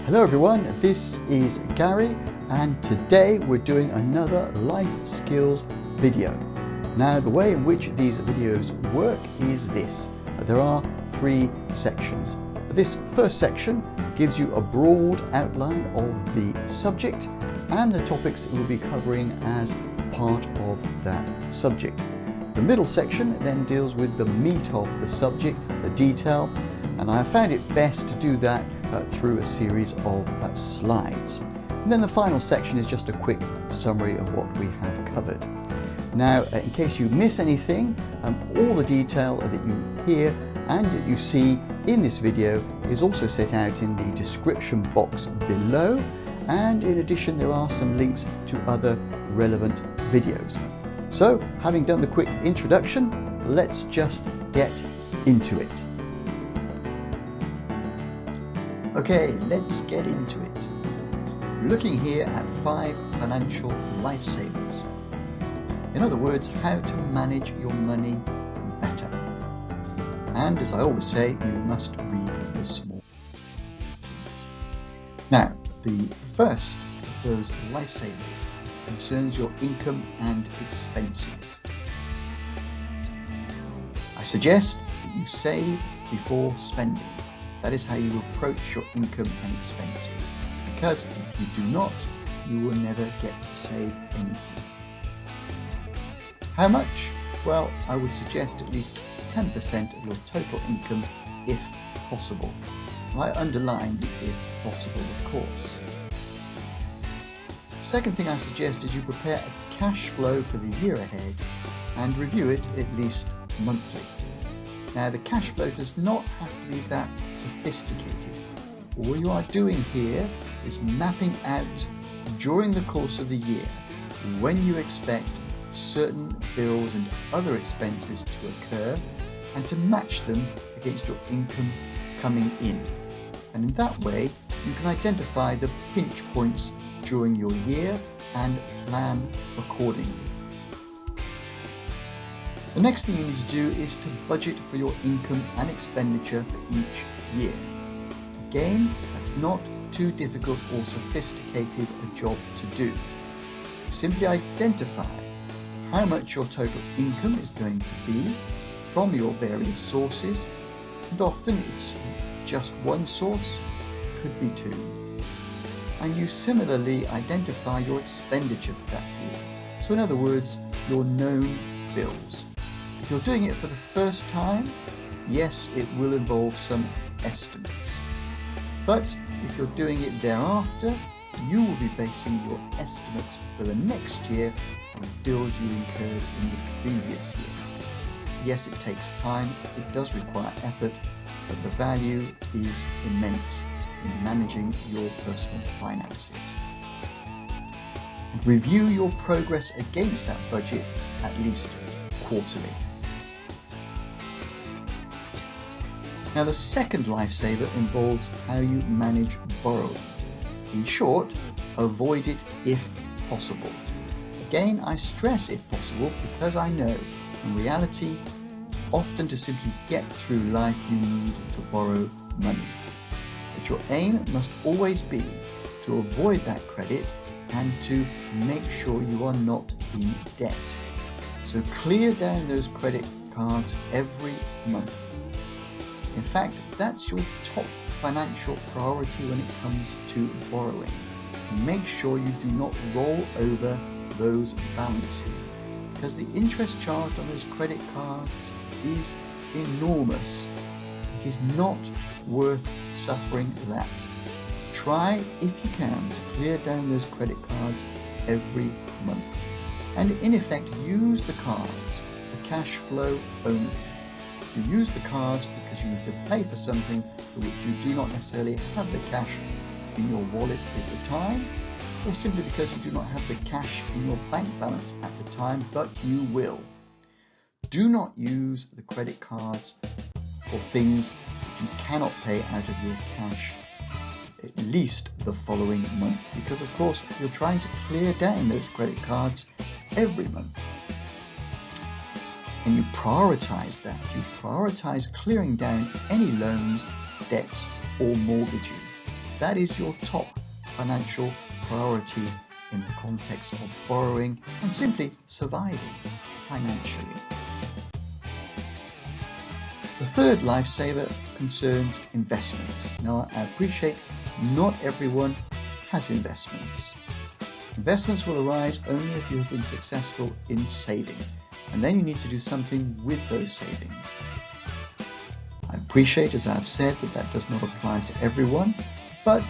Hello everyone, this is Gary and today we're doing another life skills video. Now the way in which these videos work is this. There are three sections. This first section gives you a broad outline of the subject and the topics it will be covering as part of that subject. The middle section then deals with the meat of the subject, the detail, and I have found it best to do that through a series of slides. And then the final section is just a quick summary of what we have covered. Now, in case you miss anything, all the detail that you hear and that you see in this video is also set out in the description box below, and in addition there are some links to other relevant videos. So, having done the quick introduction, let's just get into it. Okay, let's get into it. We're looking here at 5 financial lifesavers. In other words, how to manage your money better. And as I always say, you must read the small print. Now, the first of those lifesavers concerns your income and expenses. I suggest that you save before spending. That is how you approach your income and expenses, because if you do not, you will never get to save anything. How much? Well, I would suggest at least 10% of your total income if possible. I underline the if possible, of course. The second thing I suggest is you prepare a cash flow for the year ahead and review it at least monthly. Now, the cash flow does not have to be that sophisticated. All you are doing here is mapping out during the course of the year when you expect certain bills and other expenses to occur and to match them against your income coming in. And in that way, you can identify the pinch points during your year and plan accordingly. The next thing you need to do is to budget for your income and expenditure for each year. Again, that's not too difficult or sophisticated a job to do. Simply identify how much your total income is going to be from your various sources, and often it's just one source, could be two. And you similarly identify your expenditure for that year. So in other words, your known bills. If you're doing it for the first time, yes, it will involve some estimates. But if you're doing it thereafter, you will be basing your estimates for the next year on bills you incurred in the previous year. Yes, it takes time, it does require effort, but the value is immense in managing your personal finances. And review your progress against that budget at least quarterly. Now, the second lifesaver involves how you manage borrowing. In short, avoid it if possible. Again, I stress if possible because I know in reality, often to simply get through life you need to borrow money. But your aim must always be to avoid that credit and to make sure you are not in debt. So clear down those credit cards every month. In fact, that's your top financial priority when it comes to borrowing. Make sure you do not roll over those balances, because the interest charged on those credit cards is enormous. It is not worth suffering that. Try, if you can, to clear down those credit cards every month. And in effect, use the cards for cash flow only. You use the cards because you need to pay for something for which you do not necessarily have the cash in your wallet at the time, or simply because you do not have the cash in your bank balance at the time, but you will. Do not use the credit cards for things that you cannot pay out of your cash at least the following month, because of course you're trying to clear down those credit cards every month. And you prioritize that. You prioritize clearing down any loans, debts or mortgages. that is your top financial priority in the context of borrowing and simply surviving financially. The third lifesaver concerns investments. Now, I appreciate not everyone has investments. Investments will arise only if you have been successful in saving, and then you need to do something with those savings. I appreciate, as I've said, that does not apply to everyone, but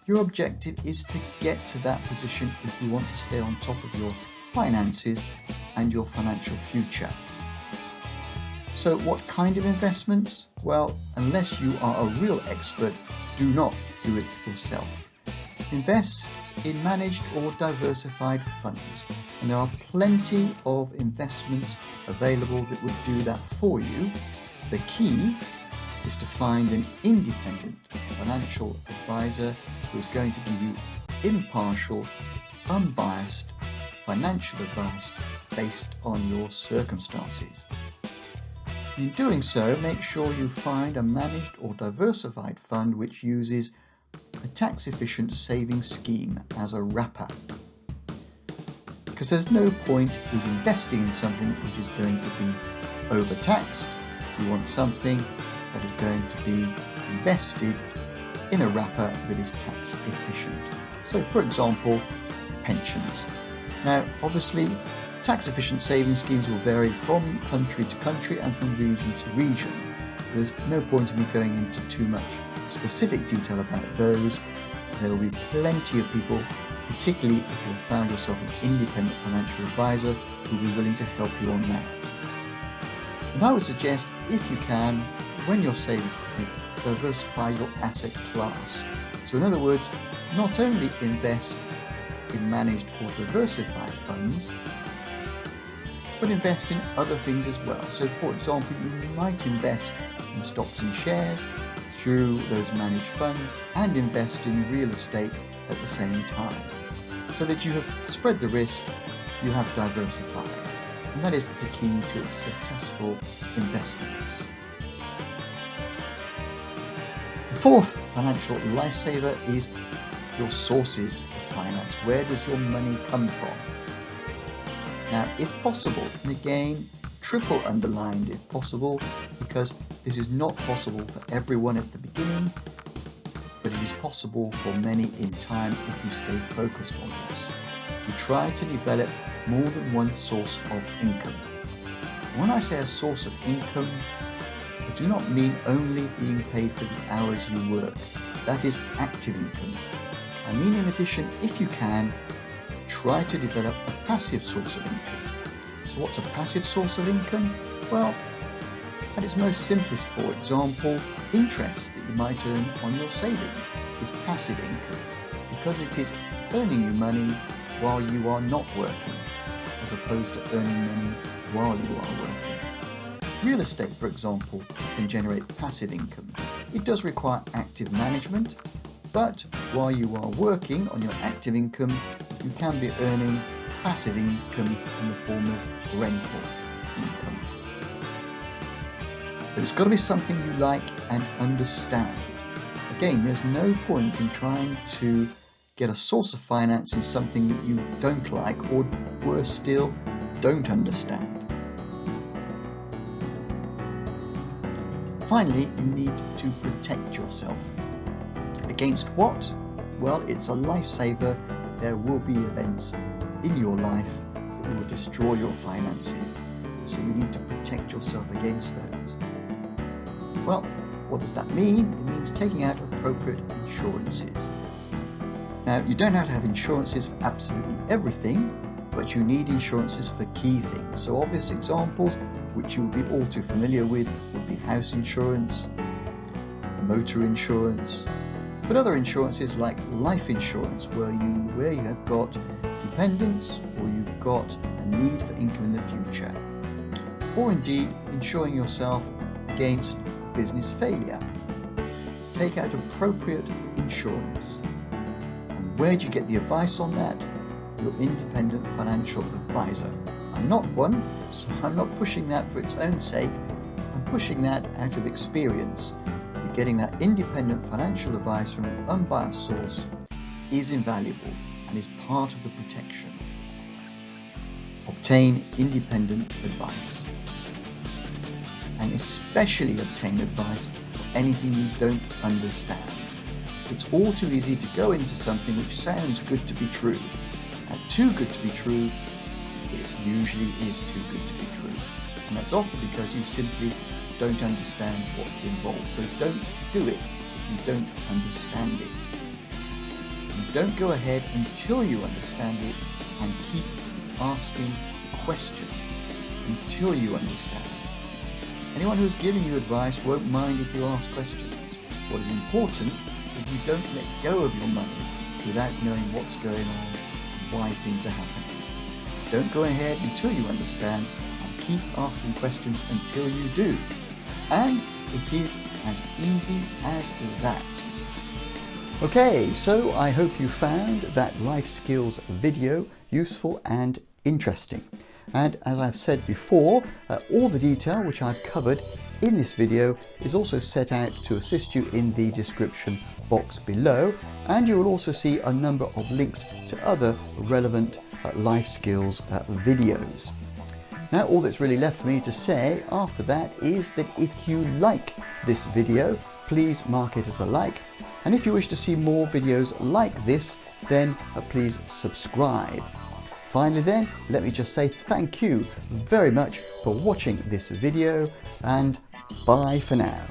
your objective is to get to that position if you want to stay on top of your finances and your financial future. So what kind of investments? Well, unless you are a real expert, do not do it yourself. Invest in managed or diversified funds, and there are plenty of investments available that would do that for you. The key is to find an independent financial advisor who is going to give you impartial, unbiased financial advice based on your circumstances. In doing so, make sure you find a managed or diversified fund which uses a tax-efficient savings scheme as a wrapper. Because there's no point in investing in something which is going to be overtaxed. You want something that is going to be invested in a wrapper that is tax efficient. So, for example, pensions. Now, obviously, tax-efficient savings schemes will vary from country to country and from region to region. So there's no point in me going into too much specific detail about those. There will be plenty of people, particularly if you have found yourself an independent financial advisor, who will be willing to help you on that. And I would suggest, if you can, when you're saving, diversify your asset class. So in other words, not only invest in managed or diversified funds, but invest in other things as well. So for example, you might invest in stocks and shares through those managed funds and invest in real estate at the same time, so that you have spread the risk, you have diversified. And that is the key to successful investments. The fourth financial lifesaver is your sources of finance. Where does your money come from? Now, if possible, and again, triple underlined if possible, because this is not possible for everyone at the beginning, but it is possible for many in time if you stay focused on this. You try to develop more than one source of income. When I say a source of income, I do not mean only being paid for the hours you work. That is active income. I mean, in addition, if you can, try to develop a passive source of income. So what's a passive source of income? Well, at its most simplest, for example, interest that you might earn on your savings is passive income, because it is earning you money while you are not working, as opposed to earning money while you are working. Real estate, for example, can generate passive income. It does require active management, but while you are working on your active income, you can be earning passive income in the form of rental income. But it's got to be something you like and understand. Again, there's no point in trying to get a source of finance in something that you don't like, or worse still, don't understand. Finally, you need to protect yourself. Against what? Well, it's a lifesaver that there will be events in your life that will destroy your finances. So you need to protect yourself against those. Well, what does that mean? It means taking out appropriate insurances. Now, you don't have to have insurances for absolutely everything, but you need insurances for key things. So obvious examples, which you will be all too familiar with, would be house insurance, motor insurance, but other insurances like life insurance, where you have got dependents or you've got a need for income in the future, or indeed insuring yourself against business failure. Take out appropriate insurance. And where do you get the advice on that? Your independent financial advisor. I'm not one, so I'm not pushing that for its own sake. I'm pushing that out of experience. getting that independent financial advice from an unbiased source is invaluable and is part of the protection. Obtain independent advice. And especially obtain advice for anything you don't understand. It's all too easy to go into something which sounds good to be true. And too good to be true, it usually is too good to be true. And that's often because you simply don't understand what's involved. So don't do it if you don't understand it. And don't go ahead until you understand it, and keep asking questions until you understand. Anyone who's giving you advice won't mind if you ask questions. What is important is that you don't let go of your money without knowing what's going on and why things are happening. Don't go ahead until you understand, and keep asking questions until you do. And it is as easy as that. Okay, so I hope you found that life skills video useful and interesting. And as I've said before, all the detail which I've covered in this video is also set out to assist you in the description box below, and you will also see a number of links to other relevant life skills videos. Now all that's really left for me to say after that is that if you like this video, please mark it as a like, and if you wish to see more videos like this, then please subscribe. Finally then, let me just say thank you very much for watching this video, and bye for now.